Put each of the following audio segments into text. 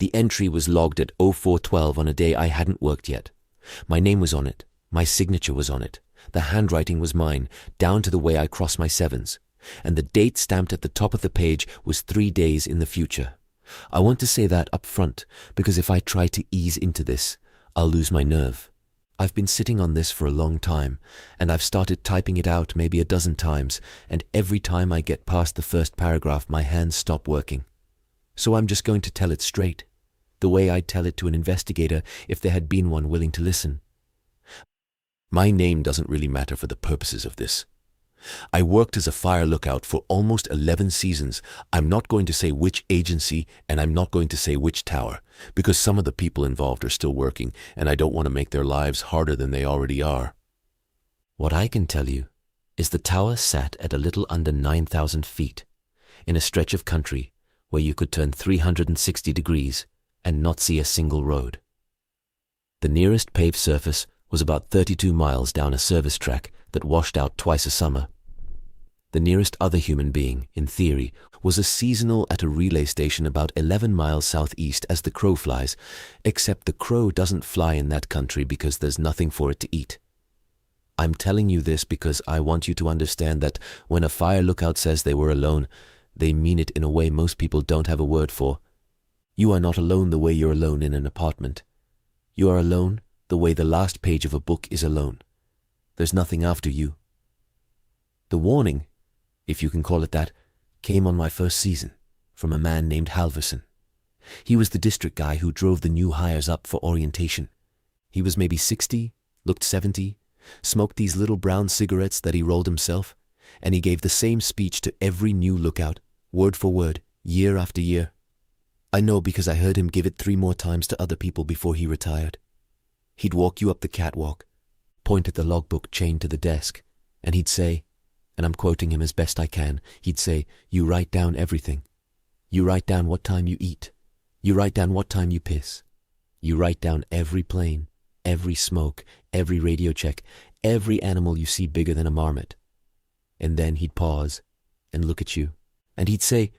The entry was logged at 0412 on a day I hadn't worked yet. My name was on it. My signature was on it. The handwriting was mine, down to the way I cross my sevens. And the date stamped at the top of the page was 3 days in the future. I want to say that up front, because if I try to ease into this, I'll lose my nerve. I've been sitting on this for a long time, and I've started typing it out maybe a dozen times, and every time I get past the first paragraph, my hands stop working. So I'm just going to tell it straight, the way I'd tell it to an investigator if there had been one willing to listen. My name doesn't really matter for the purposes of this. I worked as a fire lookout for almost 11 seasons. I'm not going to say which agency, and I'm not going to say which tower, because some of the people involved are still working, and I don't want to make their lives harder than they already are. What I can tell you is the tower sat at a little under 9,000 feet, in a stretch of country where you could turn 360 degrees and not see a single road. The nearest paved surface was about 32 miles down a service track that washed out twice a summer. The nearest other human being, in theory, was a seasonal at a relay station about 11 miles southeast as the crow flies, except the crow doesn't fly in that country because there's nothing for it to eat. I'm telling you this because I want you to understand that when a fire lookout says they were alone, they mean it in a way most people don't have a word for. You are not alone the way you're alone in an apartment. You are alone the way the last page of a book is alone. There's nothing after you. The warning, if you can call it that, came on my first season from a man named Halverson. He was the district guy who drove the new hires up for orientation. He was maybe 60, looked 70, smoked these little brown cigarettes that he rolled himself, and he gave the same speech to every new lookout, word for word, year after year. I know because I heard him give it 3 more times to other people before he retired. He'd walk you up the catwalk, point at the logbook chained to the desk, and he'd say, and I'm quoting him as best I can, he'd say, "You write down everything. You write down what time you eat. You write down what time you piss. You write down every plane, every smoke, every radio check, every animal you see bigger than a marmot." And then he'd pause and look at you, and he'd say,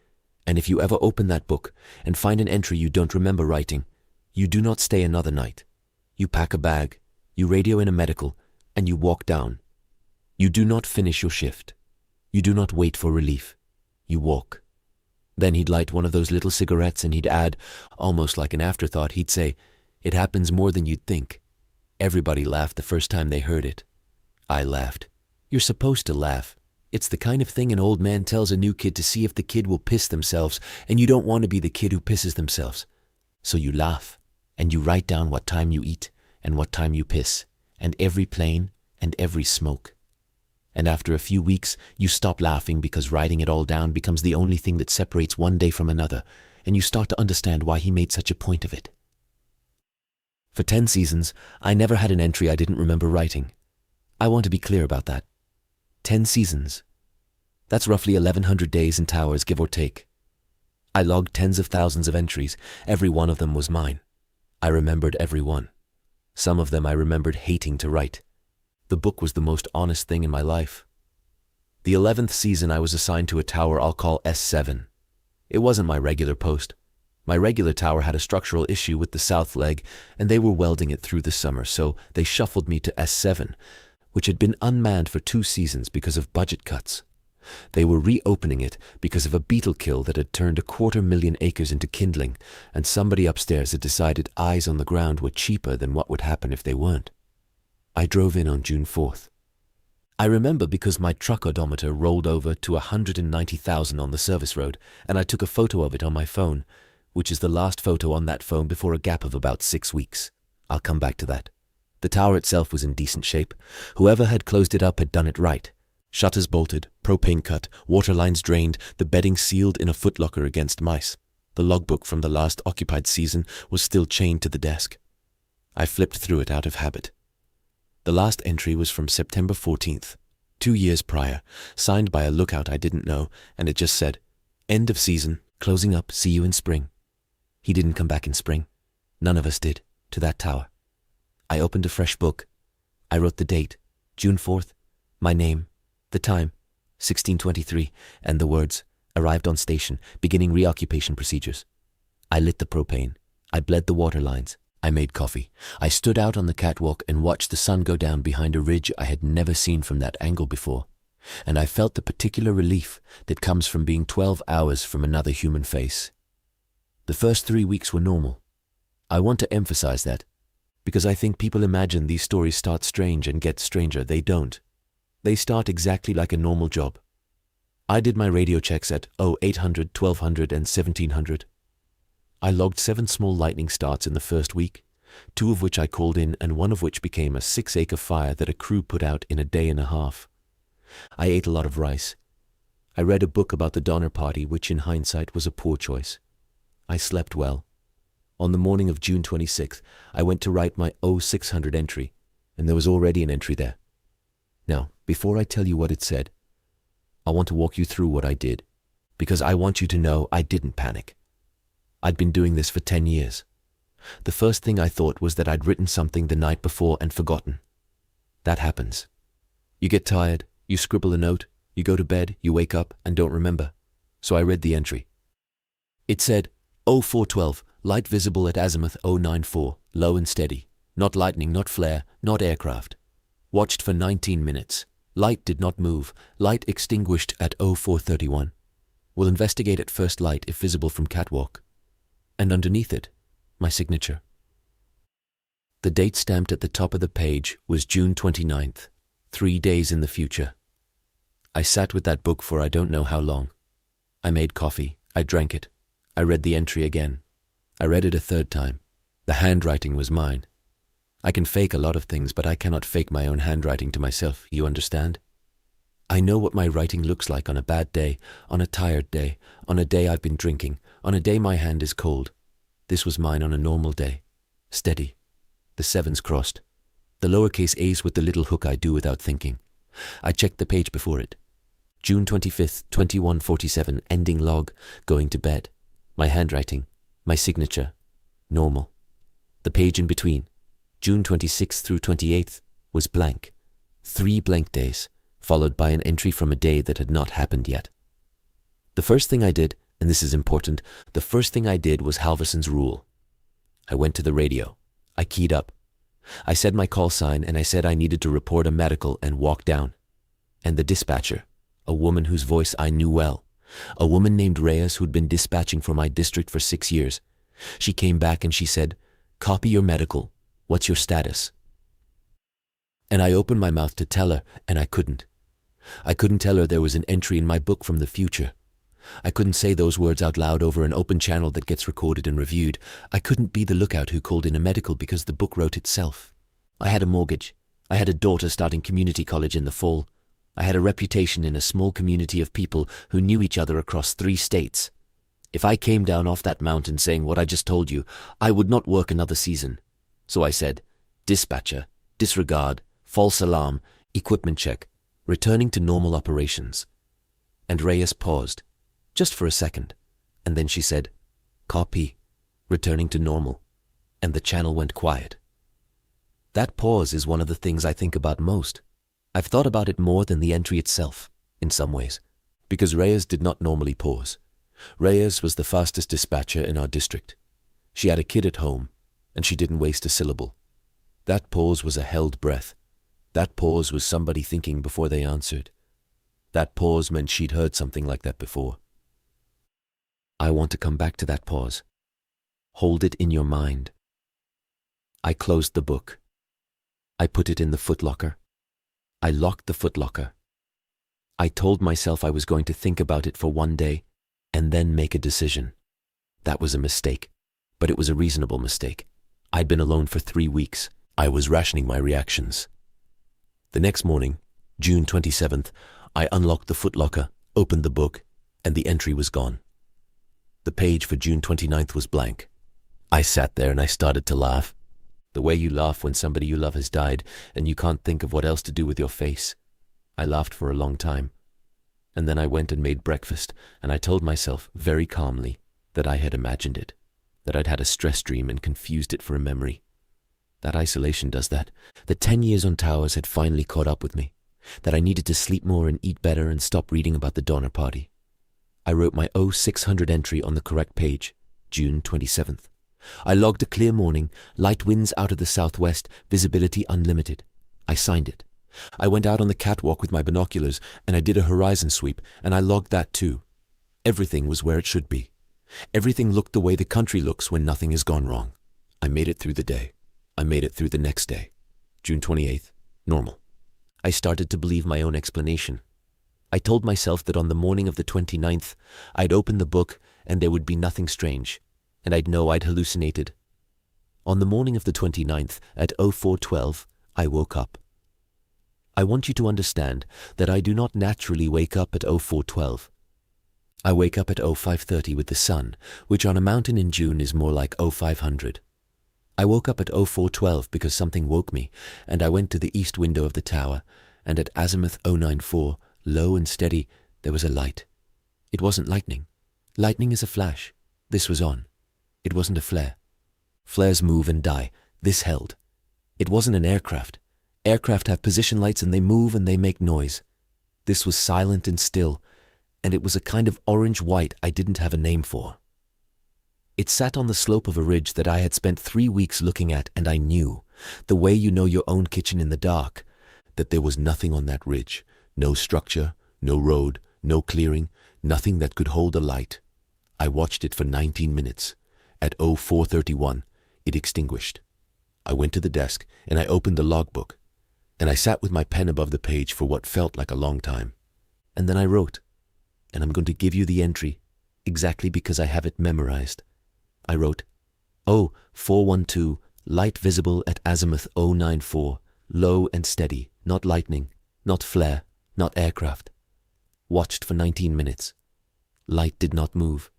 "And if you ever open that book and find an entry you don't remember writing, you do not stay another night. You pack a bag, you radio in a medical, and you walk down. You do not finish your shift. You do not wait for relief. You walk." Then he'd light one of those little cigarettes and he'd add, almost like an afterthought, he'd say, "It happens more than you'd think." Everybody laughed the first time they heard it. I laughed. You're supposed to laugh. It's the kind of thing an old man tells a new kid to see if the kid will piss themselves, and you don't want to be the kid who pisses themselves. So you laugh, and you write down what time you eat, and what time you piss, and every plane, and every smoke. And after a few weeks, you stop laughing because writing it all down becomes the only thing that separates one day from another, and you start to understand why he made such a point of it. For 10 seasons, I never had an entry I didn't remember writing. I want to be clear about that. 10 seasons. That's roughly 1,100 days in towers, give or take. I logged tens of thousands of entries. Every one of them was mine. I remembered every one. Some of them I remembered hating to write. The book was the most honest thing in my life. The 11th season I was assigned to a tower I'll call S7. It wasn't my regular post. My regular tower had a structural issue with the south leg, and they were welding it through the summer, so they shuffled me to S7, which had been unmanned for 2 seasons because of budget cuts. They were reopening it because of a beetle kill that had turned 250,000 acres into kindling, and somebody upstairs had decided eyes on the ground were cheaper than what would happen if they weren't. I drove in on June 4th. I remember because my truck odometer rolled over to 190,000 on the service road, and I took a photo of it on my phone, which is the last photo on that phone before a gap of about 6 weeks. I'll come back to that. The tower itself was in decent shape. Whoever had closed it up had done it right. Shutters bolted, propane cut, water lines drained, the bedding sealed in a footlocker against mice. The logbook from the last occupied season was still chained to the desk. I flipped through it out of habit. The last entry was from September 14th, 2 years prior, signed by a lookout I didn't know, and it just said, "End of season, closing up, see you in spring." He didn't come back in spring. None of us did, to that tower. I opened a fresh book. I wrote the date, June 4th, my name, the time, 16:23, and the words, "Arrived on station, beginning reoccupation procedures." I lit the propane. I bled the water lines. I made coffee. I stood out on the catwalk and watched the sun go down behind a ridge I had never seen from that angle before. And I felt the particular relief that comes from being 12 hours from another human face. The first 3 weeks were normal. I want to emphasize that, because I think people imagine these stories start strange and get stranger. They don't. They start exactly like a normal job. I did my radio checks at 0800, 1200, and 1700. I logged 7 small lightning starts in the first week, 2 of which I called in and 1 of which became a 6-acre fire that a crew put out in a day and a half. I ate a lot of rice. I read a book about the Donner Party, which in hindsight was a poor choice. I slept well. On the morning of June 26th, I went to write my 0600 entry, and there was already an entry there. Now, before I tell you what it said, I want to walk you through what I did, because I want you to know I didn't panic. I'd been doing this for 10 years. The first thing I thought was that I'd written something the night before and forgotten. That happens. You get tired, you scribble a note, you go to bed, you wake up and don't remember. So I read the entry. It said, 0412, light visible at azimuth 094, low and steady. Not lightning, not flare, not aircraft. Watched for 19 minutes. Light did not move. Light extinguished at 0431. Will investigate at first light if visible from catwalk. And underneath it, my signature. The date stamped at the top of the page was June 29th, 3 days in the future. I sat with that book for I don't know how long. I made coffee. I drank it. I read the entry again. I read it a 3rd time. The handwriting was mine. I can fake a lot of things, but I cannot fake my own handwriting to myself, you understand? I know what my writing looks like on a bad day, on a tired day, on a day I've been drinking, on a day my hand is cold. This was mine on a normal day. Steady. The 7s crossed. The lowercase a's with the little hook I do without thinking. I checked the page before it. June 25th, 21:47, ending log, going to bed. My handwriting, my signature, normal. The page in between, June 26th through 28th, was blank. 3 blank days, followed by an entry from a day that had not happened yet. The first thing I did, and this is important, the first thing I did was Halverson's rule. I went to the radio. I keyed up. I said my call sign and I said I needed to report a medical and walked down. And the dispatcher, a woman whose voice I knew well, a woman named Reyes who'd been dispatching for my district for 6 years. She came back and she said, "Copy your medical. What's your status?" And I opened my mouth to tell her, and I couldn't. I couldn't tell her there was an entry in my book from the future. I couldn't say those words out loud over an open channel that gets recorded and reviewed. I couldn't be the lookout who called in a medical because the book wrote itself. I had a mortgage. I had a daughter starting community college in the fall. I had a reputation in a small community of people who knew each other across 3 states. If I came down off that mountain saying what I just told you, I would not work another season. So I said, dispatcher, disregard, false alarm, equipment check, returning to normal operations. And Reyes paused, just for a second, and then she said, copy, returning to normal, and the channel went quiet. That pause is one of the things I think about most. I've thought about it more than the entry itself, in some ways, because Reyes did not normally pause. Reyes was the fastest dispatcher in our district. She had a kid at home, and she didn't waste a syllable. That pause was a held breath. That pause was somebody thinking before they answered. That pause meant she'd heard something like that before. I want to come back to that pause. Hold it in your mind. I closed the book. I put it in the footlocker. I locked the footlocker. I told myself I was going to think about it for 1 day and then make a decision. That was a mistake, but it was a reasonable mistake. I'd been alone for 3 weeks. I was rationing my reactions. The next morning, June 27th, I unlocked the footlocker, opened the book, and the entry was gone. The page for June 29th was blank. I sat there and I started to laugh. The way you laugh when somebody you love has died and you can't think of what else to do with your face. I laughed for a long time. And then I went and made breakfast, and I told myself very calmly that I had imagined it, that I'd had a stress dream and confused it for a memory. That isolation does that. The 10 years on towers had finally caught up with me. That I needed to sleep more and eat better and stop reading about the Donner Party. I wrote my 0600 entry on the correct page, June 27th. I logged a clear morning, light winds out of the southwest, visibility unlimited. I signed it. I went out on the catwalk with my binoculars and I did a horizon sweep, and I logged that too. Everything was where it should be. Everything looked the way the country looks when nothing has gone wrong. I made it through the day. I made it through the next day. June 28th, normal. I started to believe my own explanation. I told myself that on the morning of the 29th, I'd open the book and there would be nothing strange, and I'd know I'd hallucinated. On the morning of the 29th, at 04:12, I woke up. I want you to understand that I do not naturally wake up at 04:12. I wake up at 05:30 with the sun, which on a mountain in June is more like 0500. I woke up at 04:12 because something woke me, and I went to the east window of the tower, and at azimuth 094, low and steady, there was a light. It wasn't lightning. Lightning is a flash. This was on. It wasn't a flare. Flares move and die. This held. It wasn't an aircraft. Aircraft have position lights and they move and they make noise. This was silent and still, and it was a kind of orange-white I didn't have a name for. It sat on the slope of a ridge that I had spent 3 weeks looking at, and I knew, the way you know your own kitchen in the dark, that there was nothing on that ridge, no structure, no road, no clearing, nothing that could hold a light. I watched it for 19 minutes. At 04:31, it extinguished. I went to the desk and I opened the logbook, and I sat with my pen above the page for what felt like a long time. And then I wrote, and I'm going to give you the entry, exactly because I have it memorized. I wrote, 0412, light visible at azimuth 094, low and steady, not lightning, not flare, not aircraft. Watched for 19 minutes. Light did not move.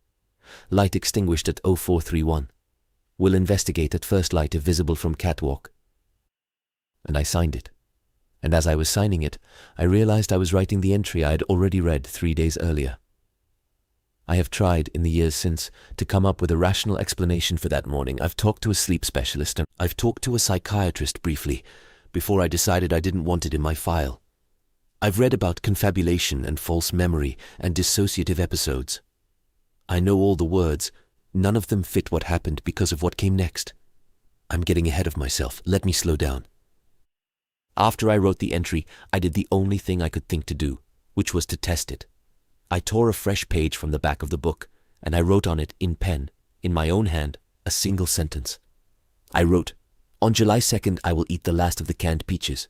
Light extinguished at 0431. Will investigate at first light if visible from catwalk. And I signed it. And as I was signing it, I realized I was writing the entry I had already read 3 days earlier. I have tried, in the years since, to come up with a rational explanation for that morning. I've talked to a sleep specialist and I've talked to a psychiatrist briefly, before I decided I didn't want it in my file. I've read about confabulation and false memory and dissociative episodes. I know all the words. None of them fit what happened because of what came next. I'm getting ahead of myself. Let me slow down. After I wrote the entry, I did the only thing I could think to do, which was to test it. I tore a fresh page from the back of the book, and I wrote on it in pen, in my own hand, a single sentence. I wrote, "On July 2nd, I will eat the last of the canned peaches."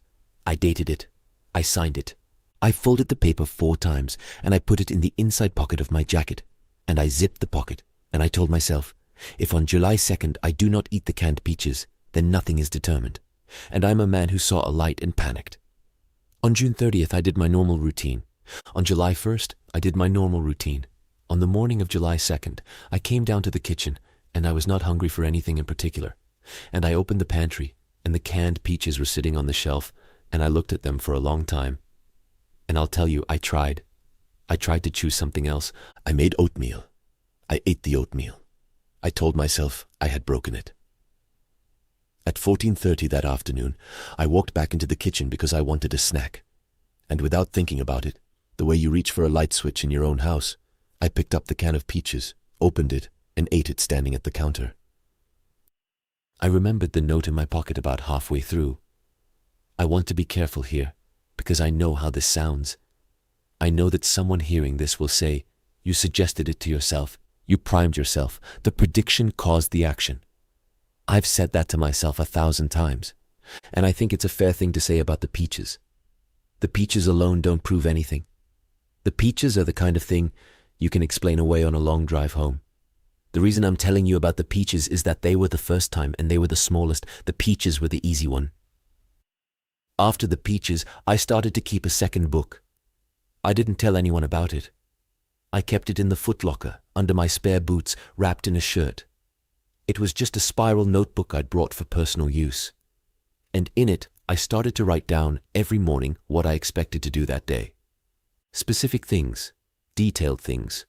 I dated it. I signed it. I folded the paper 4 times, and I put it in the inside pocket of my jacket, and I zipped the pocket, and I told myself, if on July 2nd I do not eat the canned peaches, then nothing is determined, and I'm a man who saw a light and panicked. On June 30th, I did my normal routine. On July 1st, I did my normal routine. On the morning of July 2nd, I came down to the kitchen, and I was not hungry for anything in particular, and I opened the pantry, and the canned peaches were sitting on the shelf, and I looked at them for a long time. And I'll tell you, I tried. I tried to choose something else. I made oatmeal. I ate the oatmeal. I told myself I had broken it. At 14:30 that afternoon, I walked back into the kitchen because I wanted a snack. And without thinking about it, the way you reach for a light switch in your own house, I picked up the can of peaches, opened it, and ate it standing at the counter. I remembered the note in my pocket about halfway through. I want to be careful here, because I know how this sounds. I know that someone hearing this will say, "You suggested it to yourself. You primed yourself. The prediction caused the action." I've said that to myself 1,000 times, and I think it's a fair thing to say about the peaches. The peaches alone don't prove anything. The peaches are the kind of thing you can explain away on a long drive home. The reason I'm telling you about the peaches is that they were the first time and they were the smallest. The peaches were the easy one. After the peaches, I started to keep a second book. I didn't tell anyone about it. I kept it in the footlocker, under my spare boots, wrapped in a shirt. It was just a spiral notebook I'd brought for personal use. And in it, I started to write down every morning what I expected to do that day. Specific things, detailed things.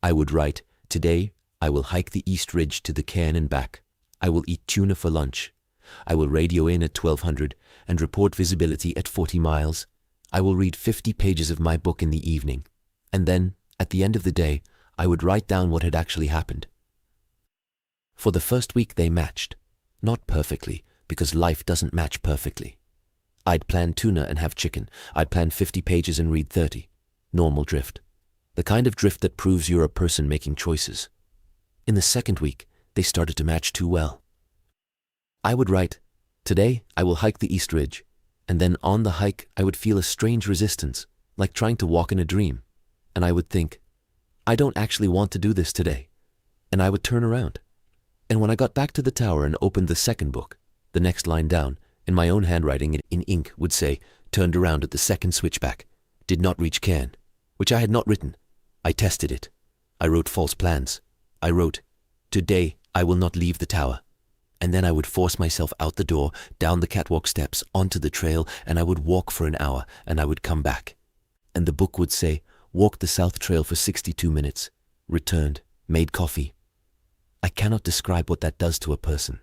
I would write, "Today, I will hike the East Ridge to the cairn and back. I will eat tuna for lunch. I will radio in at 1200 and report visibility at 40 miles. I will read 50 pages of my book in the evening." And then, at the end of the day, I would write down what had actually happened. For the first week they matched. Not perfectly, because life doesn't match perfectly. I'd plan tuna and have chicken. I'd plan 50 pages and read 30. Normal drift. The kind of drift that proves you're a person making choices. In the second week, they started to match too well. I would write, "Today I will hike the East Ridge," and then on the hike I would feel a strange resistance, like trying to walk in a dream, and I would think, "I don't actually want to do this today," and I would turn around. And when I got back to the tower and opened the second book, the next line down, in my own handwriting in ink would say, "Turned around at the second switchback, did not reach Cairn," which I had not written. I tested it. I wrote false plans. I wrote, "Today I will not leave the tower." And then I would force myself out the door, down the catwalk steps, onto the trail, and I would walk for an hour, and I would come back. And the book would say, "Walked the South Trail for 62 minutes, returned, made coffee." I cannot describe what that does to a person.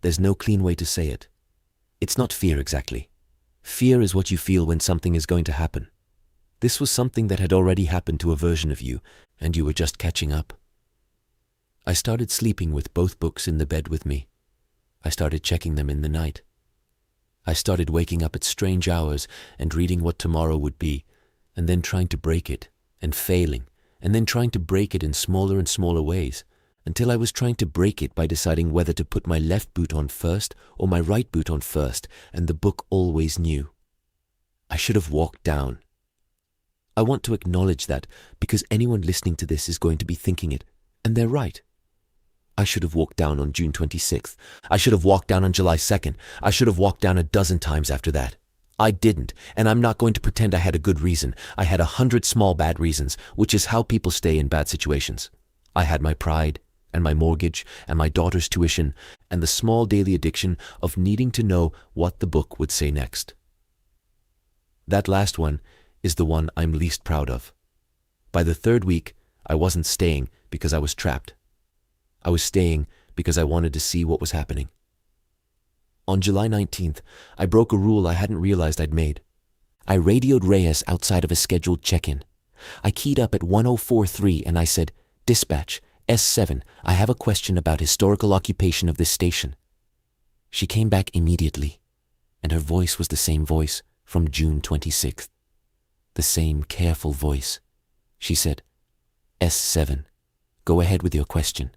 There's no clean way to say it. It's not fear exactly. Fear is what you feel when something is going to happen. This was something that had already happened to a version of you, and you were just catching up. I started sleeping with both books in the bed with me. I started checking them in the night. I started waking up at strange hours and reading what tomorrow would be, and then trying to break it, and failing, and then trying to break it in smaller and smaller ways, until I was trying to break it by deciding whether to put my left boot on first or my right boot on first, and the book always knew. I should have walked down. I want to acknowledge that because anyone listening to this is going to be thinking it, and they're right. I should have walked down on June 26th. I should have walked down on July 2nd. I should have walked down a dozen times after that. I didn't, and I'm not going to pretend I had a good reason. I had 100 small bad reasons, which is how people stay in bad situations. I had my pride, and my mortgage, and my daughter's tuition, and the small daily addiction of needing to know what the book would say next. That last one is the one I'm least proud of. By the third week, I wasn't staying because I was trapped. I was staying because I wanted to see what was happening. On July 19th, I broke a rule I hadn't realized I'd made. I radioed Reyes outside of a scheduled check-in. I keyed up at 1043 and I said, "Dispatch, S7, I have a question about historical occupation of this station." She came back immediately, and her voice was the same voice from June 26th. The same careful voice. She said, "S7, go ahead with your question."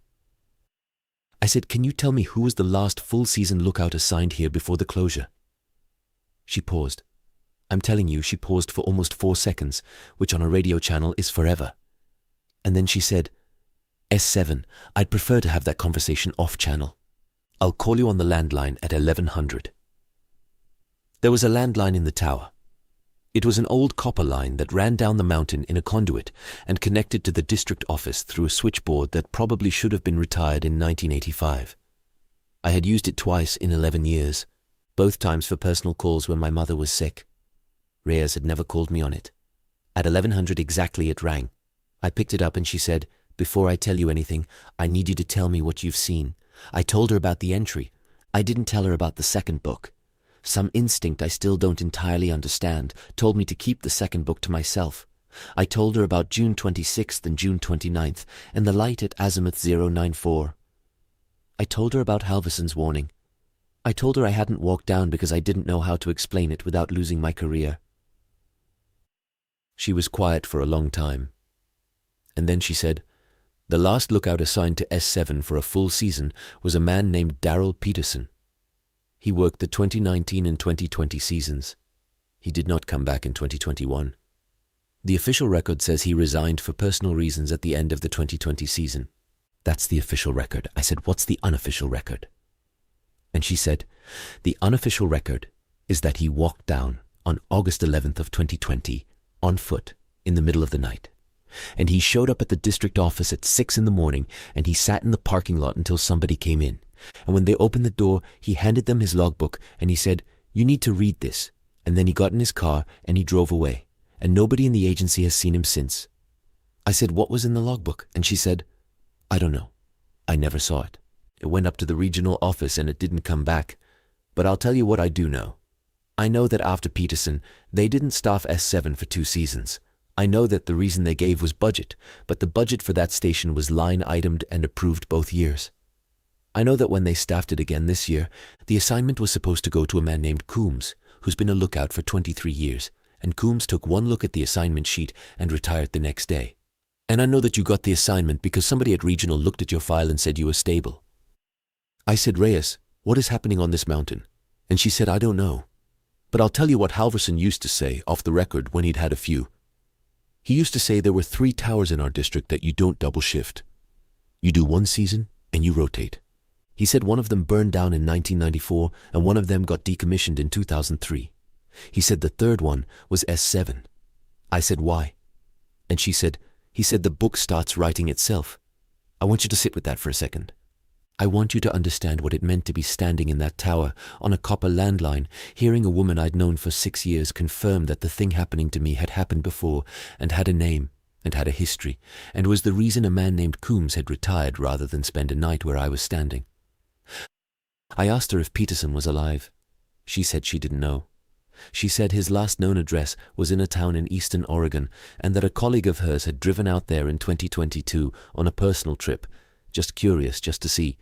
I said, "Can you tell me who was the last full-season lookout assigned here before the closure?" She paused. I'm telling you, she paused for almost 4 seconds, which on a radio channel is forever. And then she said, "S7, I'd prefer to have that conversation off-channel. I'll call you on the landline at 1100. There was a landline in the tower. It was an old copper line that ran down the mountain in a conduit and connected to the district office through a switchboard that probably should have been retired in 1985. I had used it twice in 11 years, both times for personal calls when my mother was sick. Reyes had never called me on it. At 1100 exactly it rang. I picked it up and she said, "Before I tell you anything, I need you to tell me what you've seen." I told her about the entry. I didn't tell her about the second book. Some instinct I still don't entirely understand told me to keep the second book to myself. I told her about June 26th and June 29th and the light at azimuth 094. I told her about Halverson's warning. I told her I hadn't walked down because I didn't know how to explain it without losing my career. She was quiet for a long time. And then she said, "The last lookout assigned to S7 for a full season was a man named Darrell Peterson. He worked the 2019 and 2020 seasons. He did not come back in 2021. The official record says he resigned for personal reasons at the end of the 2020 season." That's the official record. I said, "What's the unofficial record?" And she said, "The unofficial record is that he walked down on August 11th of 2020 on foot in the middle of the night. And he showed up at the district office at 6 in the morning and he sat in the parking lot until somebody came in. And when they opened the door, he handed them his logbook and he said, 'You need to read this.' And then he got in his car and he drove away. And nobody in the agency has seen him since." I said, "What was in the logbook?" And she said, "I don't know. I never saw it. It went up to the regional office and it didn't come back. But I'll tell you what I do know. I know that after Peterson, they didn't staff S7 for 2 seasons. I know that the reason they gave was budget, but the budget for that station was line-itemed and approved both years. I know that when they staffed it again this year, the assignment was supposed to go to a man named Coombs, who's been a lookout for 23 years, and Coombs took one look at the assignment sheet and retired the next day. And I know that you got the assignment because somebody at Regional looked at your file and said you were stable. I said, Reyes, what is happening on this mountain? And she said, I don't know. But I'll tell you what Halverson used to say off the record when he'd had a few. He used to say there were 3 towers in our district that you don't double shift. You do one season and you rotate. He said one of them burned down in 1994 and one of them got decommissioned in 2003. He said the third one was S7. I said, why? And she said, he said the book starts writing itself. I want you to sit with that for a second. I want you to understand what it meant to be standing in that tower on a copper landline, hearing a woman I'd known for 6 years confirm that the thing happening to me had happened before and had a name and had a history and was the reason a man named Coombs had retired rather than spend a night where I was standing. I asked her if Peterson was alive. She said she didn't know. She said his last known address was in a town in eastern Oregon and that a colleague of hers had driven out there in 2022 on a personal trip, just curious, just to see,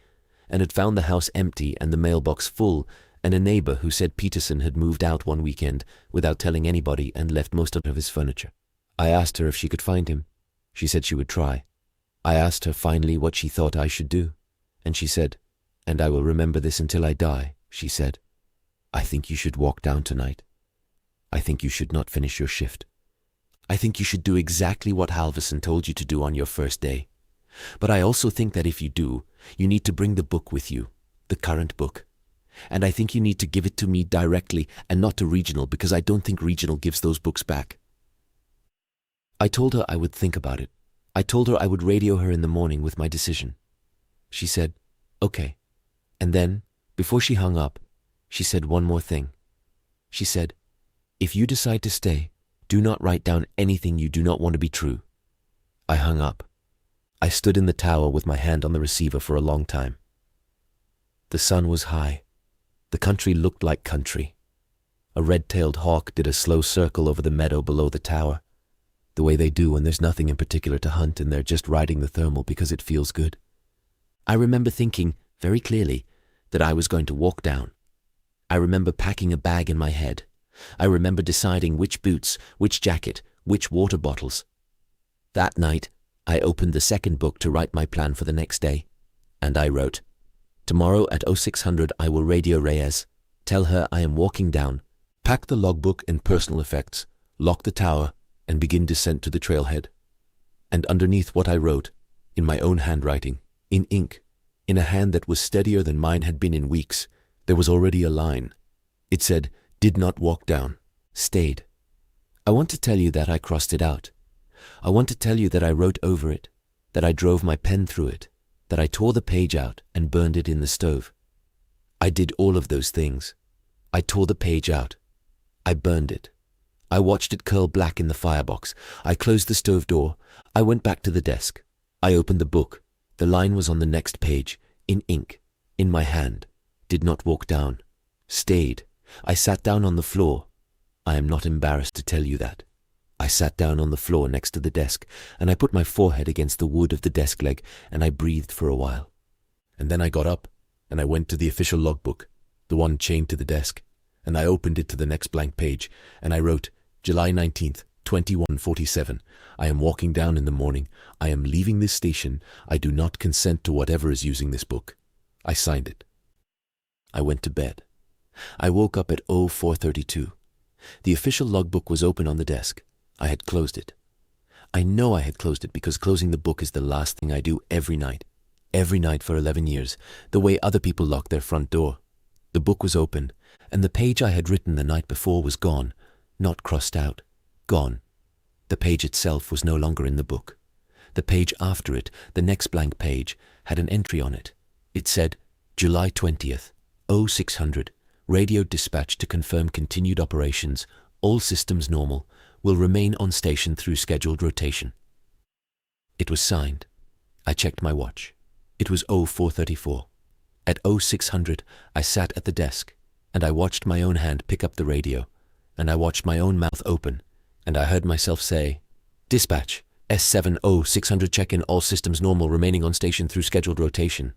and had found the house empty and the mailbox full, and a neighbor who said Peterson had moved out one weekend without telling anybody and left most of his furniture. I asked her if she could find him. She said she would try. I asked her finally what she thought I should do, and she said, and I will remember this until I die, she said, I think you should walk down tonight. I think you should not finish your shift. I think you should do exactly what Halverson told you to do on your first day. But I also think that if you do, you need to bring the book with you, the current book. And I think you need to give it to me directly and not to Regional because I don't think Regional gives those books back. I told her I would think about it. I told her I would radio her in the morning with my decision. She said, okay. And then, before she hung up, she said one more thing. She said, if you decide to stay, do not write down anything you do not want to be true. I hung up. I stood in the tower with my hand on the receiver for a long time. The sun was high. The country looked like country. A red-tailed hawk did a slow circle over the meadow below the tower, the way they do when there's nothing in particular to hunt and they're just riding the thermal because it feels good. I remember thinking, very clearly, that I was going to walk down. I remember packing a bag in my head. I remember deciding which boots, which jacket, which water bottles. That night, I opened the second book to write my plan for the next day, and I wrote, tomorrow at 0600 I will radio Reyes, tell her I am walking down, pack the logbook and personal effects, lock the tower, and begin descent to the trailhead. And underneath what I wrote, in my own handwriting, in ink, in a hand that was steadier than mine had been in weeks, there was already a line. It said, did not walk down, stayed. I want to tell you that I crossed it out. I want to tell you that I wrote over it, that I drove my pen through it, that I tore the page out and burned it in the stove. I did all of those things. I tore the page out. I burned it. I watched it curl black in the firebox. I closed the stove door. I went back to the desk. I opened the book. The line was on the next page, in ink, in my hand. Did not walk down. Stayed. I sat down on the floor. I am not embarrassed to tell you that. I sat down on the floor next to the desk, and I put my forehead against the wood of the desk leg, and I breathed for a while. And then I got up, and I went to the official logbook, the one chained to the desk, and I opened it to the next blank page, and I wrote, July 19th, 21:47. I am walking down in the morning. I am leaving this station. I do not consent to whatever is using this book. I signed it. I went to bed. I woke up at 04:32. The official logbook was open on the desk. I had closed it. I know I had closed it because closing the book is the last thing I do every night for 11 years, the way other people lock their front door. The book was open, and the page I had written the night before was gone, not crossed out, gone. The page itself was no longer in the book. The page after it, the next blank page, had an entry on it. It said, July 20th, 0600, radio dispatch to confirm continued operations, all systems normal, will remain on station through scheduled rotation. It was signed. I checked my watch. It was 04:34. At 0600, I sat at the desk, and I watched my own hand pick up the radio, and I watched my own mouth open, and I heard myself say, Dispatch, S7 0600 check-in, all systems normal, remaining on station through scheduled rotation.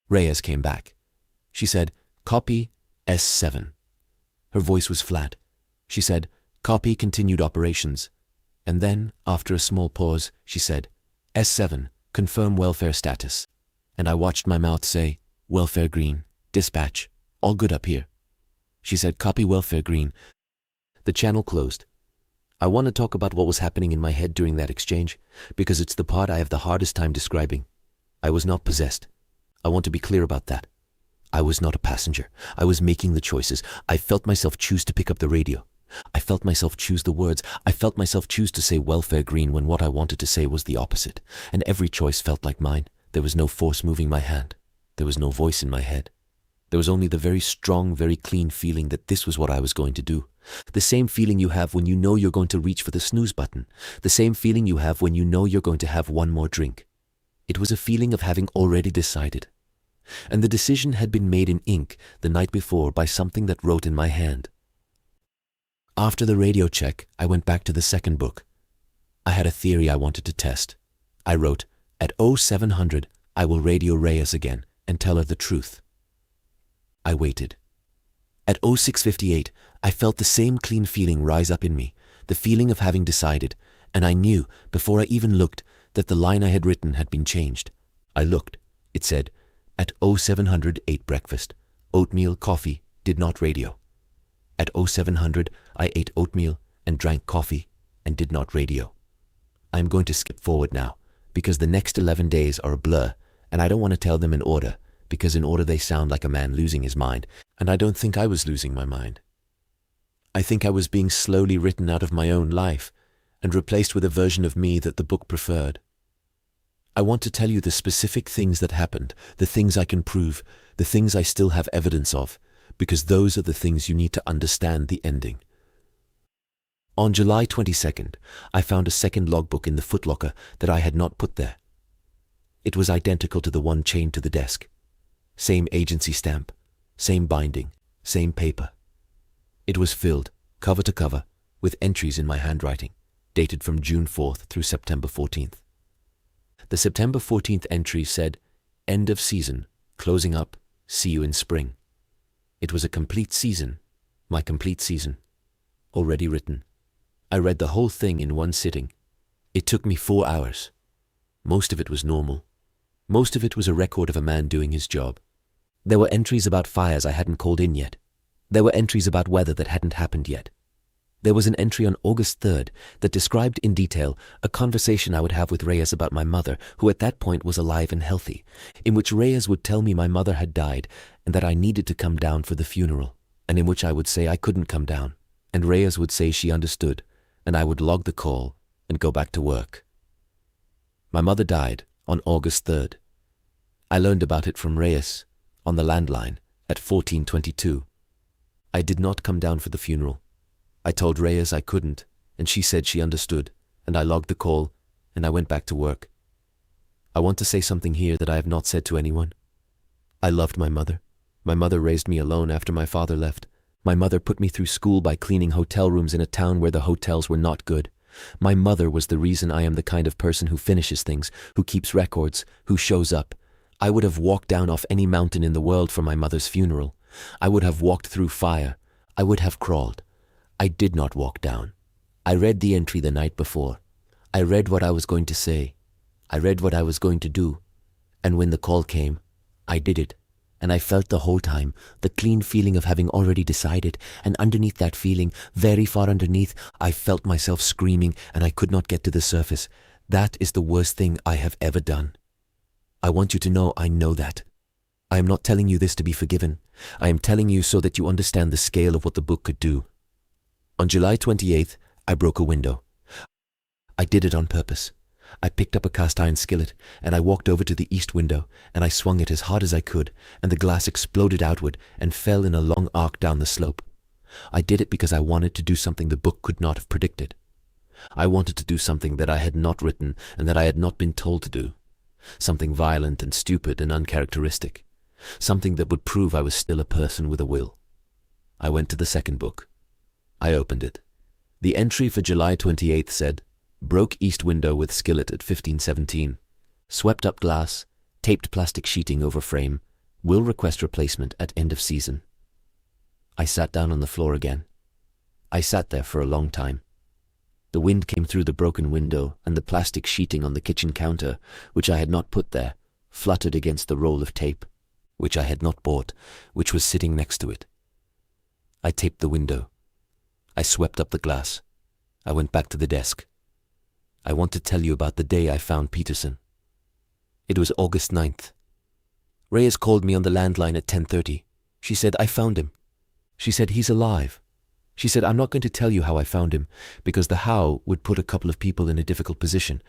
Reyes came back. She said, "Copy S7." Her voice was flat. She said, "Copy continued operations." And then, after a small pause, she said, "S7, confirm welfare status." And I watched my mouth say, "Welfare green, dispatch, all good up here." She said, "Copy welfare green." The channel closed. I want to talk about what was happening in my head during that exchange, because it's the part I have the hardest time describing. I was not possessed. I want to be clear about that. I was not a passenger. I was making the choices. I felt myself choose to pick up the radio. I felt myself choose the words. I felt myself choose to say welfare green when what I wanted to say was the opposite. And every choice felt like mine. There was no force moving my hand. There was no voice in my head. There was only the very strong, very clean feeling that this was what I was going to do. The same feeling you have when you know you're going to reach for the snooze button. The same feeling you have when you know you're going to have one more drink. It was a feeling of having already decided. And the decision had been made in ink the night before by something that wrote in my hand. After the radio check, I went back to the second book. I had a theory I wanted to test. I wrote, "At 0700, I will radio Reyes again and tell her the truth." I waited. At 0658, I felt the same clean feeling rise up in me, the feeling of having decided, and I knew, before I even looked, that the line I had written had been changed. I looked. It said, "At 0700, ate breakfast. Oatmeal, coffee, did not radio." At 0700, I ate oatmeal and drank coffee and did not radio. I am going to skip forward now, because the next 11 days are a blur, and I don't want to tell them in order, because in order they sound like a man losing his mind, and I don't think I was losing my mind. I think I was being slowly written out of my own life and replaced with a version of me that the book preferred. I want to tell you the specific things that happened, the things I can prove, the things I still have evidence of, because those are the things you need to understand the ending. On July 22nd, I found a second logbook in the footlocker that I had not put there. It was identical to the one chained to the desk. Same agency stamp, same binding, same paper. It was filled, cover to cover, with entries in my handwriting, dated from June 4th through September 14th. The September 14th entry said, "End of season, closing up, see you in spring." It was a complete season, my complete season, already written. I read the whole thing in one sitting. It took me 4 hours. Most of it was normal. Most of it was a record of a man doing his job. There were entries about fires I hadn't called in yet. There were entries about weather that hadn't happened yet. There was an entry on August 3rd that described in detail a conversation I would have with Reyes about my mother, who at that point was alive and healthy, in which Reyes would tell me my mother had died and that I needed to come down for the funeral, and in which I would say I couldn't come down, and Reyes would say she understood, and I would log the call and go back to work. My mother died on August 3rd. I learned about it from Reyes on the landline at 14:22. I did not come down for the funeral. I told Reyes I couldn't, and she said she understood, and I logged the call, and I went back to work. I want to say something here that I have not said to anyone. I loved my mother. My mother raised me alone after my father left. My mother put me through school by cleaning hotel rooms in a town where the hotels were not good. My mother was the reason I am the kind of person who finishes things, who keeps records, who shows up. I would have walked down off any mountain in the world for my mother's funeral. I would have walked through fire. I would have crawled. I did not walk down. I read the entry the night before. I read what I was going to say. I read what I was going to do. And when the call came, I did it. And I felt the whole time the clean feeling of having already decided, and underneath that feeling, very far underneath, I felt myself screaming and I could not get to the surface. That is the worst thing I have ever done. I want you to know I know that. I am not telling you this to be forgiven. I am telling you so that you understand the scale of what the book could do. On July 28th, I broke a window. I did it on purpose. I picked up a cast iron skillet and I walked over to the east window and I swung it as hard as I could, and the glass exploded outward and fell in a long arc down the slope. I did it because I wanted to do something the book could not have predicted. I wanted to do something that I had not written and that I had not been told to do. Something violent and stupid and uncharacteristic. Something that would prove I was still a person with a will. I went to the second book. I opened it. The entry for July 28th said, "Broke east window with skillet at 15:17. Swept up glass, taped plastic sheeting over frame, Will request replacement at end of season. I sat down on the floor again. I sat there for a long time. The wind came through the broken window, and the plastic sheeting on the kitchen counter, which I had not put there, fluttered against the roll of tape, which I had not bought, which was sitting next to it. I taped the window. I swept up the glass. I went back to the desk. I want to tell you about the day I found Peterson. It was August 9th. Reyes called me on the landline at 10:30. She said, I found him. She said, he's alive. She said, I'm not going to tell you how I found him, because the how would put a couple of people in a difficult position.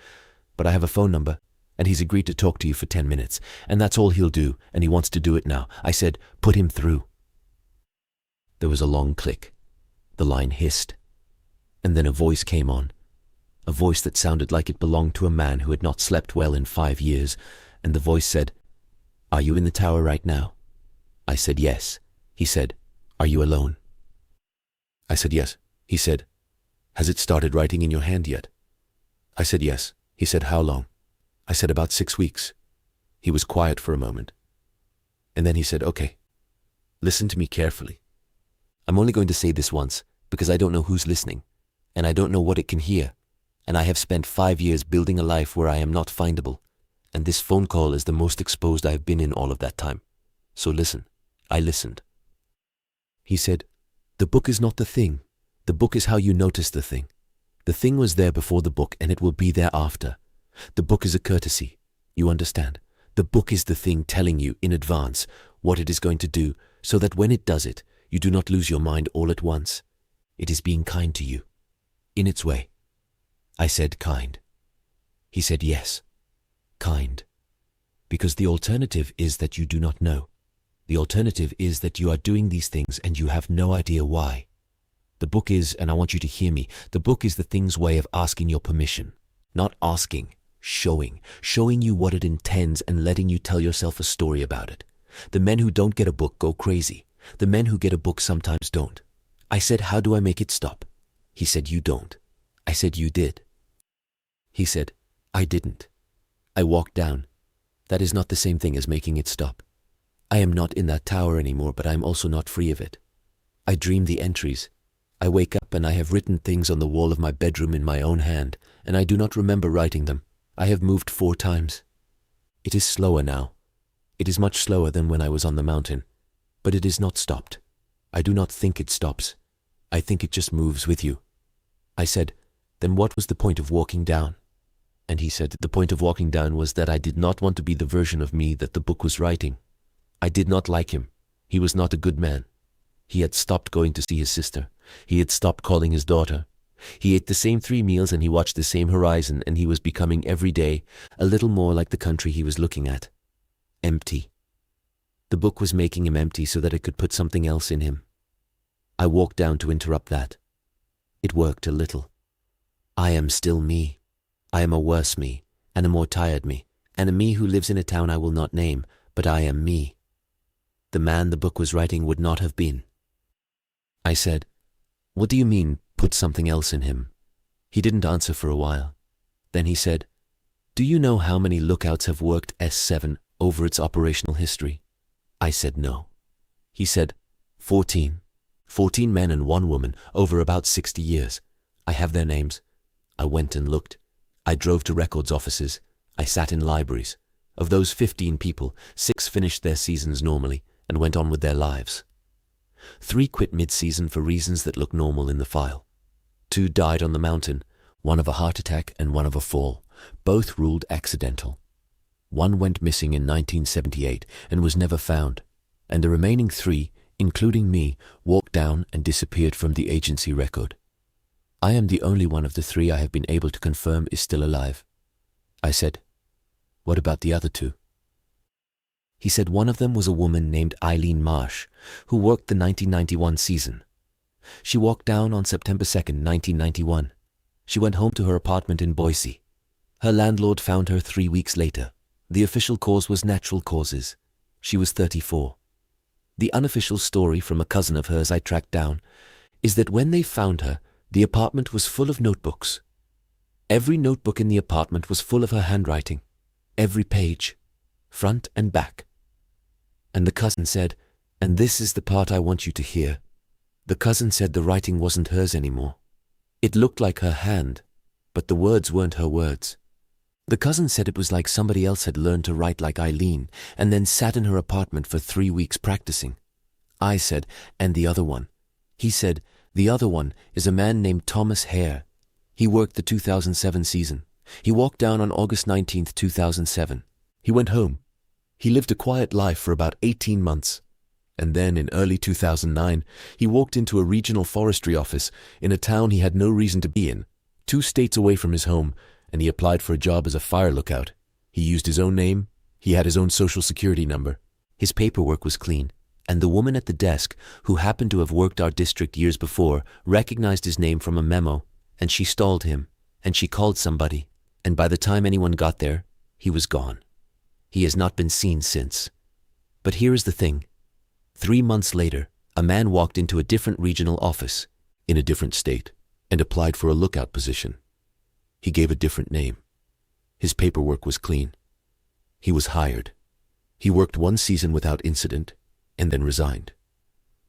But I have a phone number, and he's agreed to talk to you for 10 minutes, and that's all he'll do, and he wants to do it now. I said, put him through. There was a long click. The line hissed. And then a voice came on. A voice that sounded like it belonged to a man who had not slept well in 5 years, and the voice said, Are you in the tower right now? I said, yes. He said, Are you alone? I said, yes. He said, Has it started writing in your hand yet? I said, yes. He said, How long? I said, About 6 weeks. He was quiet for a moment. And then he said, Okay, listen to me carefully. I'm only going to say this once, because I don't know who's listening, and I don't know what it can hear, and I have spent 5 years building a life where I am not findable, and this phone call is the most exposed I have been in all of that time. So listen. I listened. He said, The book is not the thing. The book is how you notice the thing. The thing was there before the book, and it will be there after. The book is a courtesy. You understand? The book is the thing telling you in advance what it is going to do, so that when it does it, you do not lose your mind all at once. It is being kind to you, in its way. I said, kind. He said, yes, kind. Because the alternative is that you do not know. The alternative is that you are doing these things and you have no idea why. The book is, and I want you to hear me, the book is the thing's way of asking your permission. Not asking, showing you what it intends and letting you tell yourself a story about it. The men who don't get a book go crazy. The men who get a book sometimes don't. I said, how do I make it stop? He said, you don't. I said, you did. He said, I didn't. I walked down. That is not the same thing as making it stop. I am not in that tower anymore, but I am also not free of it. I dream the entries. I wake up and I have written things on the wall of my bedroom in my own hand, and I do not remember writing them. I have moved 4 times. It is slower now. It is much slower than when I was on the mountain. But it is not stopped. I do not think it stops. I think it just moves with you. I said, then what was the point of walking down? And he said, the point of walking down was that I did not want to be the version of me that the book was writing. I did not like him. He was not a good man. He had stopped going to see his sister. He had stopped calling his daughter. He ate the same 3 meals and he watched the same horizon, and he was becoming every day a little more like the country he was looking at. Empty. The book was making him empty so that it could put something else in him. I walked down to interrupt that. It worked a little. I am still me. I am a worse me, and a more tired me, and a me who lives in a town I will not name, but I am me. The man the book was writing would not have been. I said, what do you mean, put something else in him? He didn't answer for a while. Then he said, do you know how many lookouts have worked S7 over its operational history? I said no. He said, 14. 14 men and 1 woman over about 60 years. I have their names. I went and looked. I drove to records offices. I sat in libraries. Of those 15 people, 6 finished their seasons normally and went on with their lives. 3 quit mid-season for reasons that look normal in the file. 2 died on the mountain, 1 of a heart attack and 1 of a fall, both ruled accidental. 1 went missing in 1978 and was never found, and the remaining 3, including me, walked down and disappeared from the agency record. I am the only one of the 3 I have been able to confirm is still alive. I said, what about the other 2? He said one of them was a woman named Eileen Marsh, who worked the 1991 season. She walked down on September 2nd, 1991. She went home to her apartment in Boise. Her landlord found her 3 weeks later. The official cause was natural causes. She was 34. The unofficial story from a cousin of hers I tracked down is that when they found her, the apartment was full of notebooks. Every notebook in the apartment was full of her handwriting. Every page, front and back. And the cousin said, "And this is the part I want you to hear." The cousin said the writing wasn't hers anymore. It looked like her hand, but the words weren't her words. The cousin said it was like somebody else had learned to write like Eileen and then sat in her apartment for 3 weeks practicing. I said, "And the other one?" He said, "The other one is a man named Thomas Hare. He worked the 2007 season. He walked down on August 19th, 2007. He went home. He lived a quiet life for about 18 months. And then in early 2009, he walked into a regional forestry office in a town he had no reason to be in, 2 states away from his home, and he applied for a job as a fire lookout. He used his own name. He had his own social security number. His paperwork was clean, and the woman at the desk, who happened to have worked our district years before, recognized his name from a memo, and she stalled him, and she called somebody, and by the time anyone got there, he was gone. He has not been seen since. But here is the thing. 3 months later, a man walked into a different regional office, in a different state, and applied for a lookout position. He gave a different name. His paperwork was clean. He was hired. He worked 1 season without incident, and then resigned.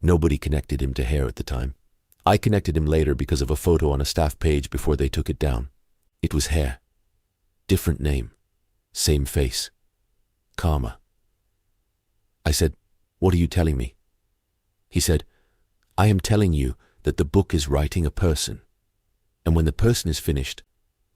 Nobody connected him to Hare at the time. I connected him later because of a photo on a staff page before they took it down. It was Hare. Different name. Same face. Karma. I said, "What are you telling me?" He said, "I am telling you that the book is writing a person. And when the person is finished,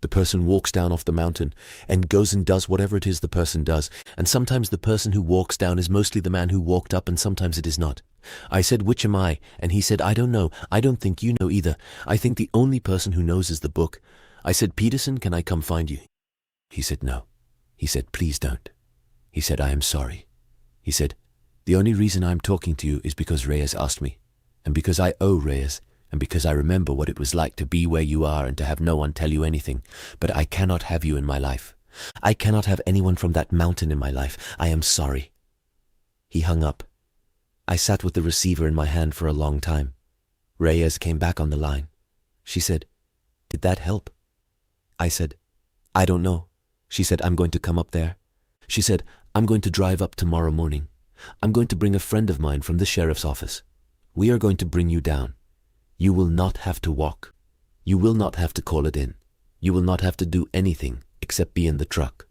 the person walks down off the mountain and goes and does whatever it is the person does. And sometimes the person who walks down is mostly the man who walked up, and sometimes it is not." I said, "Which am I?" And he said, "I don't know. I don't think you know either. I think the only person who knows is the book." I said, "Peterson, can I come find you?" He said, "No." He said, "Please don't." He said, "I am sorry." He said, "The only reason I'm talking to you is because Reyes asked me, and because I owe Reyes, and because I remember what it was like to be where you are and to have no one tell you anything. But I cannot have you in my life. I cannot have anyone from that mountain in my life. I am sorry." He hung up. I sat with the receiver in my hand for a long time. Reyes came back on the line. She said, "Did that help?" I said, "I don't know." She said, "I'm going to come up there." She said, "I'm going to drive up tomorrow morning. I'm going to bring a friend of mine from the sheriff's office. We are going to bring you down. You will not have to walk. You will not have to call it in. You will not have to do anything except be in the truck."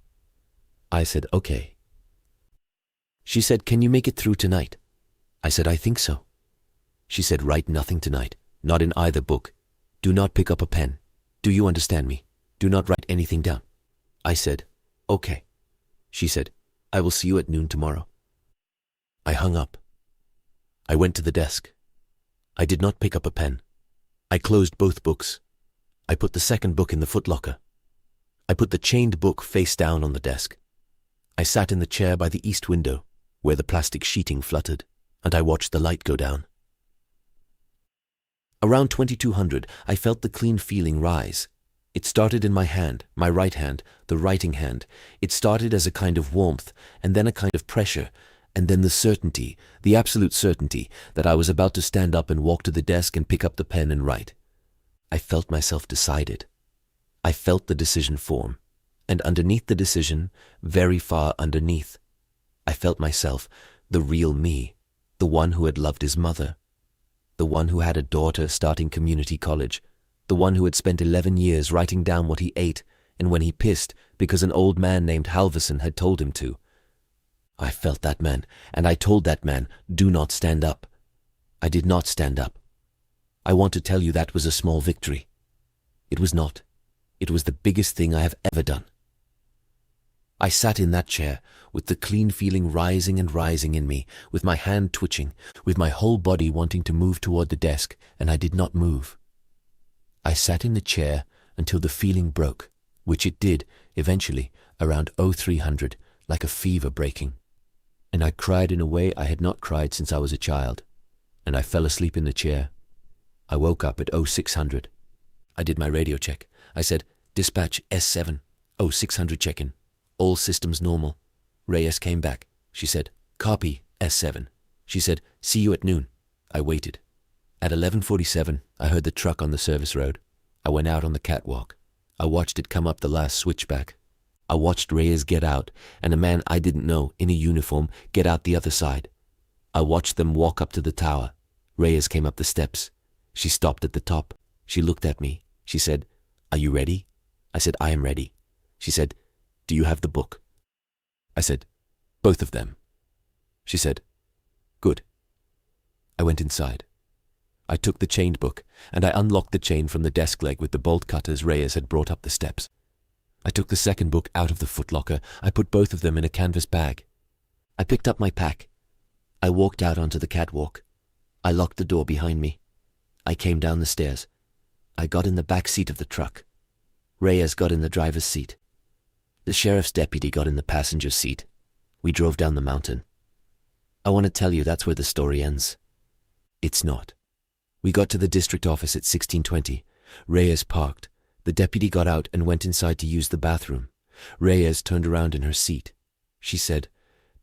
I said, "Okay." She said, "Can you make it through tonight?" I said, "I think so." She said, "Write nothing tonight, not in either book. Do not pick up a pen. Do you understand me? Do not write anything down." I said, "Okay." She said, "I will see you at noon tomorrow." I hung up. I went to the desk. I did not pick up a pen. I closed both books. I put the second book in the footlocker. I put the chained book face down on the desk. I sat in the chair by the east window, where the plastic sheeting fluttered, and I watched the light go down. Around 2200, I felt the clean feeling rise. It started in my hand, my right hand, the writing hand. It started as a kind of warmth, and then a kind of pressure, and then the certainty, the absolute certainty, that I was about to stand up and walk to the desk and pick up the pen and write. I felt myself decided. I felt the decision form, and underneath the decision, very far underneath, I felt myself, the real me, the one who had loved his mother, the one who had a daughter starting community college, the one who had spent 11 years writing down what he ate and when he pissed because an old man named Halverson had told him to. I felt that man, and I told that man, "Do not stand up." I did not stand up. I want to tell you that was a small victory. It was not. It was the biggest thing I have ever done. I sat in that chair, with the clean feeling rising and rising in me, with my hand twitching, with my whole body wanting to move toward the desk, and I did not move. I sat in the chair until the feeling broke, which it did, eventually, around 0300, like a fever breaking. And I cried in a way I had not cried since I was a child, and I fell asleep in the chair. I woke up at 0600. I did my radio check. I said, "Dispatch S7, 0600 check-in. All systems normal." Reyes came back. She said, "Copy, S7." She said, "See you at noon." I waited. At 11:47, I heard the truck on the service road. I went out on the catwalk. I watched it come up the last switchback. I watched Reyes get out, and a man I didn't know, in a uniform, get out the other side. I watched them walk up to the tower. Reyes came up the steps. She stopped at the top. She looked at me. She said, "Are you ready?" I said, "I am ready." She said, "Do you have the book?" I said, "Both of them." She said, "Good." I went inside. I took the chained book, and I unlocked the chain from the desk leg with the bolt cutters Reyes had brought up the steps. I took the second book out of the footlocker. I put both of them in a canvas bag. I picked up my pack. I walked out onto the catwalk. I locked the door behind me. I came down the stairs. I got in the back seat of the truck. Reyes got in the driver's seat. The sheriff's deputy got in the passenger seat. We drove down the mountain. I want to tell you that's where the story ends. It's not. We got to the district office at 1620. Reyes parked. The deputy got out and went inside to use the bathroom. Reyes turned around in her seat. She said,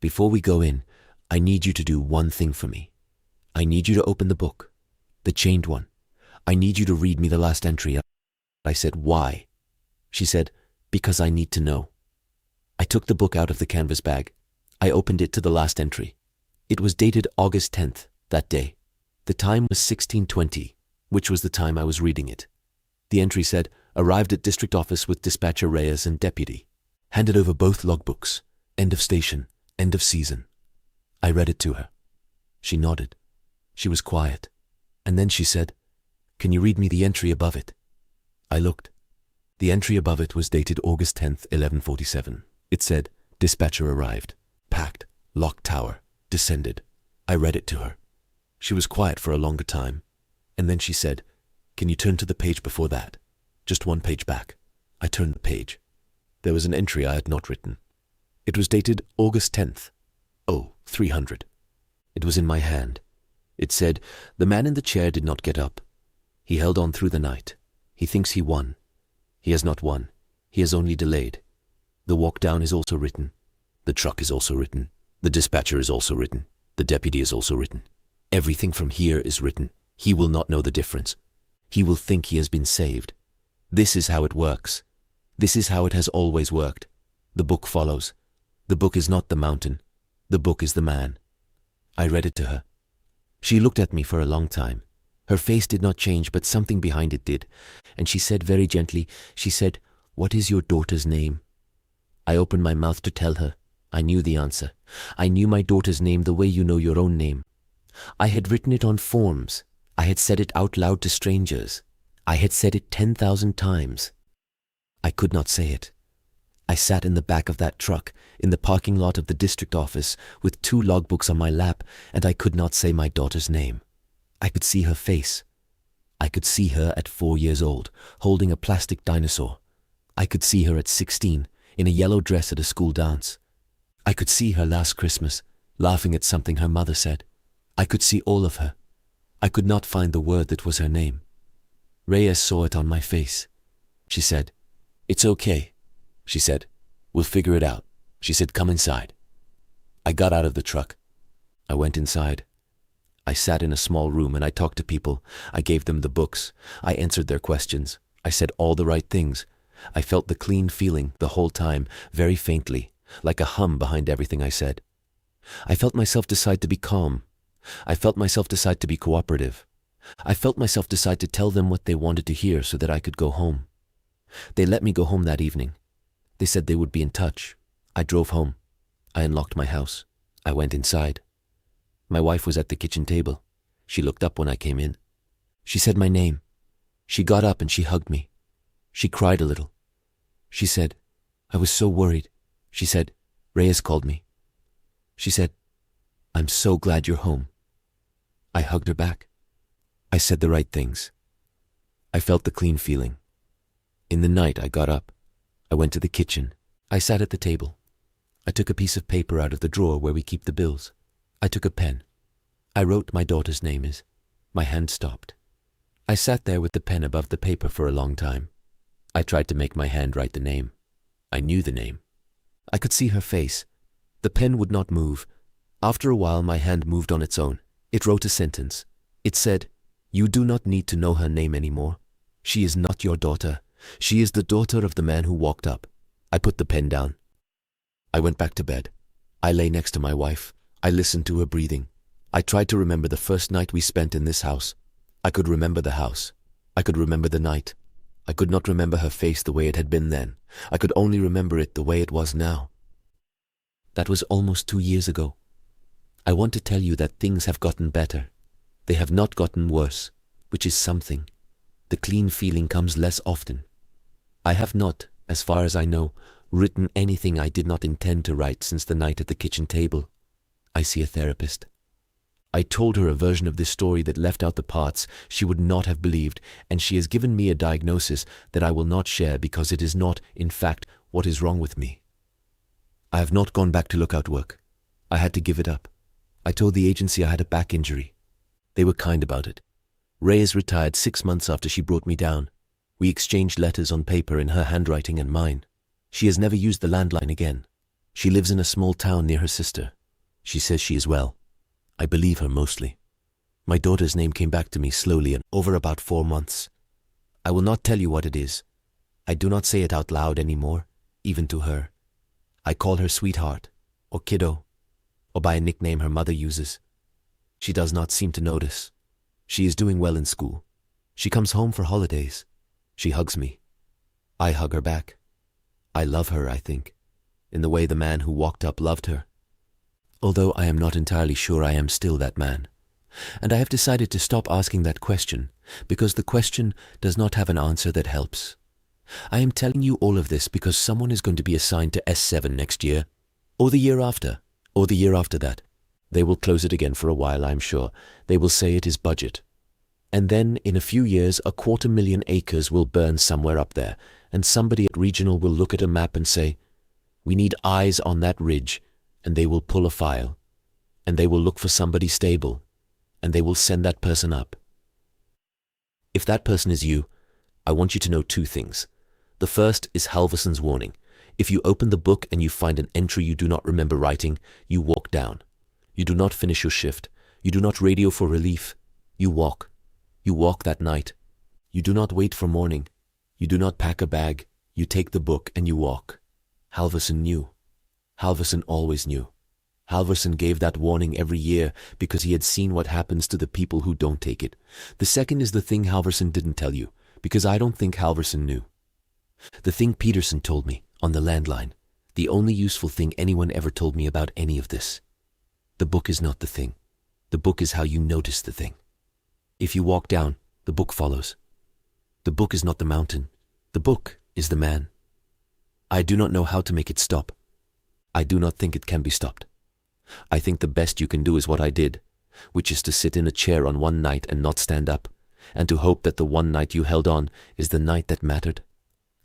"Before we go in, I need you to do one thing for me. I need you to open the book, the chained one. I need you to read me the last entry." I said, "Why?" She said, "Because I need to know." I took the book out of the canvas bag. I opened it to the last entry. It was dated August 10th, that day. The time was 1620, which was the time I was reading it. The entry said, "Arrived at district office with dispatcher Reyes and deputy. Handed over both logbooks. End of station. End of season." I read it to her. She nodded. She was quiet. And then she said, "Can you read me the entry above it?" I looked. The entry above it was dated August 10th, 1147. It said, "Dispatcher arrived. Packed. Locked tower. Descended." I read it to her. She was quiet for a longer time. And then she said, "Can you turn to the page before that? Just one page back." I turned the page. There was an entry I had not written. It was dated August 10th. 0300. It was in my hand. It said, "The man in the chair did not get up. He held on through the night. He thinks he won. He has not won. He has only delayed. The walk down is also written. The truck is also written. The dispatcher is also written. The deputy is also written. Everything from here is written. He will not know the difference. He will think he has been saved. This is how it works. This is how it has always worked. The book follows. The book is not the mountain. The book is the man." I read it to her. She looked at me for a long time. Her face did not change, but something behind it did. And she said very gently, she said, "What is your daughter's name?" I opened my mouth to tell her. I knew the answer. I knew my daughter's name the way you know your own name. I had written it on forms. I had said it out loud to strangers. I had said it 10,000 times. I could not say it. I sat in the back of that truck, in the parking lot of the district office, with 2 logbooks on my lap, and I could not say my daughter's name. I could see her face. I could see her at 4 years old, holding a plastic dinosaur. I could see her at 16, in a yellow dress at a school dance. I could see her last Christmas, laughing at something her mother said. I could see all of her. I could not find the word that was her name. Reyes saw it on my face. She said, "It's okay." She said, "We'll figure it out." She said, "Come inside." I got out of the truck. I went inside. I sat in a small room and I talked to people. I gave them the books. I answered their questions. I said all the right things. I felt the clean feeling the whole time, very faintly, like a hum behind everything I said. I felt myself decide to be calm. I felt myself decide to be cooperative. I felt myself decide to tell them what they wanted to hear so that I could go home. They let me go home that evening. They said they would be in touch. I drove home. I unlocked my house. I went inside. My wife was at the kitchen table. She looked up when I came in. She said my name. She got up and she hugged me. She cried a little. She said, "I was so worried." She said, "Reyes called me." She said, "I'm so glad you're home." I hugged her back. I said the right things. I felt the clean feeling. In the night, I got up. I went to the kitchen. I sat at the table. I took a piece of paper out of the drawer where we keep the bills. I took a pen. I wrote my daughter's name is. My hand stopped. I sat there with the pen above the paper for a long time. I tried to make my hand write the name. I knew the name. I could see her face. The pen would not move. After a while, my hand moved on its own. It wrote a sentence. It said, "You do not need to know her name anymore. She is not your daughter. She is the daughter of the man who walked up." I put the pen down. I went back to bed. I lay next to my wife. I listened to her breathing. I tried to remember the first night we spent in this house. I could remember the house. I could remember the night. I could not remember her face the way it had been then. I could only remember it the way it was now. That was almost 2 years ago. I want to tell you that things have gotten better. They have not gotten worse, which is something. The clean feeling comes less often. I have not, as far as I know, written anything I did not intend to write since the night at the kitchen table. I see a therapist. I told her a version of this story that left out the parts she would not have believed, and she has given me a diagnosis that I will not share because it is not, in fact, what is wrong with me. I have not gone back to lookout work. I had to give it up. I told the agency I had a back injury. They were kind about it. Reyes retired 6 months after she brought me down. We exchanged letters on paper in her handwriting and mine. She has never used the landline again. She lives in a small town near her sister. She says she is well. I believe her mostly. My daughter's name came back to me slowly and over about 4 months. I will not tell you what it is. I do not say it out loud anymore, even to her. I call her sweetheart, or kiddo, or by a nickname her mother uses. She does not seem to notice. She is doing well in school. She comes home for holidays. She hugs me. I hug her back. I love her, I think, in the way the man who walked up loved her. Although I am not entirely sure I am still that man. And I have decided to stop asking that question, because the question does not have an answer that helps. I am telling you all of this because someone is going to be assigned to S7 next year, or the year after, or the year after that. They will close it again for a while, I'm sure. They will say it is budget. And then, in a few years, 250,000 acres will burn somewhere up there, and somebody at regional will look at a map and say, "We need eyes on that ridge," and they will pull a file, and they will look for somebody stable, and they will send that person up. If that person is you, I want you to know 2 things. The first is Halverson's warning. If you open the book and you find an entry you do not remember writing, you walk down. You do not finish your shift. You do not radio for relief. You walk. You walk that night. You do not wait for morning. You do not pack a bag. You take the book and you walk. Halverson knew. Halverson always knew. Halverson gave that warning every year because he had seen what happens to the people who don't take it. The second is the thing Halverson didn't tell you, because I don't think Halverson knew. The thing Peterson told me on the landline, the only useful thing anyone ever told me about any of this. The book is not the thing. The book is how you notice the thing. If you walk down, the book follows. The book is not the mountain. The book is the man. I do not know how to make it stop. I do not think it can be stopped. I think the best you can do is what I did, which is to sit in a chair on one night and not stand up, and to hope that the one night you held on is the night that mattered.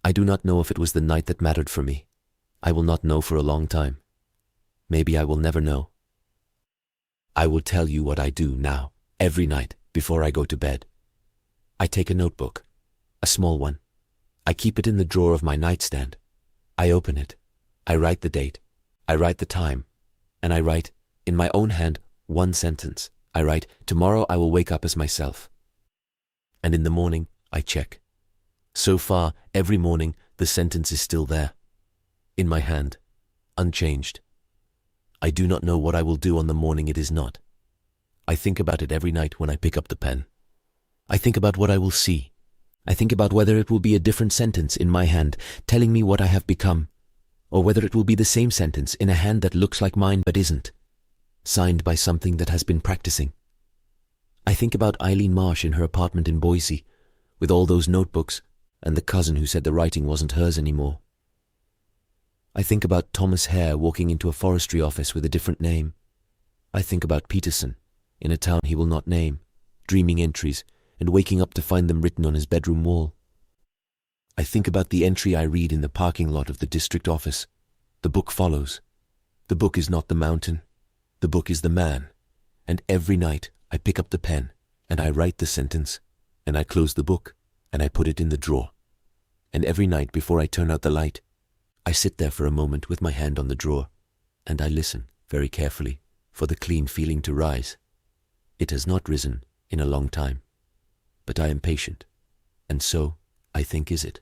I do not know if it was the night that mattered for me. I will not know for a long time. Maybe I will never know. I will tell you what I do now, every night, before I go to bed. I take a notebook, a small one. I keep it in the drawer of my nightstand. I open it. I write the date. I write the time. And I write, in my own hand, 1 sentence. I write, "Tomorrow I will wake up as myself." And in the morning, I check. So far, every morning, the sentence is still there. In my hand, unchanged. I do not know what I will do on the morning it is not. I think about it every night when I pick up the pen. I think about what I will see. I think about whether it will be a different sentence in my hand, telling me what I have become, or whether it will be the same sentence in a hand that looks like mine but isn't, signed by something that has been practicing. I think about Eileen Marsh in her apartment in Boise, with all those notebooks, and the cousin who said the writing wasn't hers anymore. I think about Thomas Hare walking into a forestry office with a different name. I think about Peterson, in a town he will not name, dreaming entries, and waking up to find them written on his bedroom wall. I think about the entry I read in the parking lot of the district office. The book follows. The book is not the mountain. The book is the man. And every night I pick up the pen, and I write the sentence, and I close the book, and I put it in the drawer. And every night before I turn out the light, I sit there for a moment with my hand on the drawer, and I listen very carefully for the clean feeling to rise. It has not risen in a long time, but I am patient, and so, I think, is it.